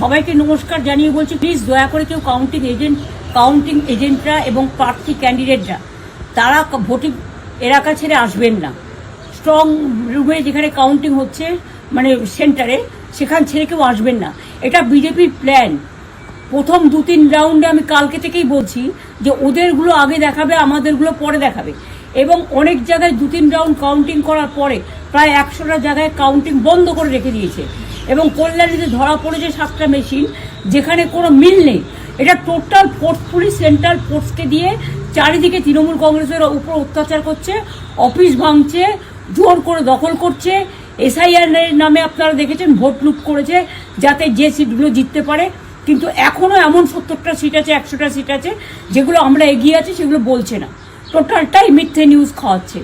সবাইকে নমস্কার জানিয়ে বলছি, প্লিজ দয়া করে কেউ কাউন্টিং এজেন্টরা এবং প্রার্থী ক্যান্ডিডেটরা তারা ভোটিং এলাকা ছেড়ে আসবেন না। স্ট্রং রুমে যেখানে কাউন্টিং হচ্ছে মানে সেন্টারে, সেখান ছেড়ে কেউ আসবেন না। এটা বিজেপির প্ল্যান। প্রথম 2-3 রাউন্ডে আমি কালকে থেকেই বলছি যে ওদেরগুলো আগে দেখাবে, আমাদেরগুলো পরে দেখাবে। এবং অনেক জায়গায় 2-3 রাউন্ড কাউন্টিং করার পরে প্রায় 100টা জায়গায় কাউন্টিং বন্ধ করে রেখে দিয়েছে। এবং কল্যাণীতে ধরা পড়েছে 7টা মেশিন যেখানে কোনো মিল নেই। এটা টোটাল ফোর্সফুলি সেন্ট্রাল ফোর্সকে দিয়ে চারিদিকে তৃণমূল কংগ্রেসের উপর অত্যাচার করছে, অফিস ভাঙছে, জোর করে দখল করছে। এসআইআর নামে আপনারা দেখেছেন ভোট লুট করেছে যাতে যে সিটগুলো জিততে পারে। কিন্তু এখনও এমন 70টা সিট আছে, 100টা সিট আছে যেগুলো আমরা এগিয়ে আছি, সেগুলো বলছে না। টোটালটাই মিথ্যে নিউজ খাওয়াচ্ছে।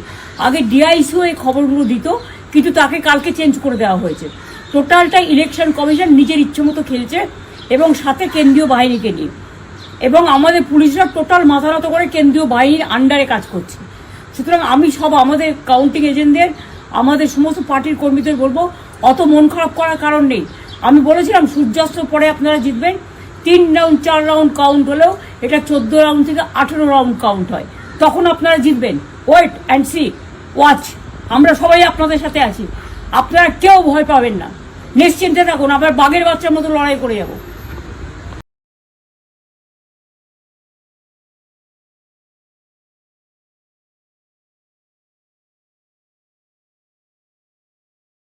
আগে ডিআইসিও এই খবরগুলো দিত, কিন্তু তাকে কালকে চেঞ্জ করে দেওয়া হয়েছে। টোটালটাই ইলেকশন কমিশন নিজের ইচ্ছে মতো খেলছে এবং সাথে কেন্দ্রীয় বাহিনীকে নিয়ে। এবং আমাদের পুলিশরা টোটাল মাথা নত করে কেন্দ্রীয় বাহিনীর আন্ডারে কাজ করছে। সুতরাং আমি আমাদের কাউন্টিং এজেন্টদের, আমাদের সমস্ত পার্টির কর্মীদের বলবো, অত মন খারাপ করার কারণ নেই। আমি বলেছিলাম সূর্যাস্ত পরে আপনারা জিতবেন। 3 রাউন্ড 4 রাউন্ড কাউন্ট হলেও এটা 14 রাউন্ড থেকে 18 রাউন্ড কাউন্ট হয়, তখন আপনারা জিতবেন। Wait and see, watch. আমরা সবাই আপনাদের সাথে আছি, আপনারা কেউ ভয় পাবেন না, নিশ্চিন্তে থাকুন। আবার বাঘের বাচ্চার মতো লড়াই করে যাবো।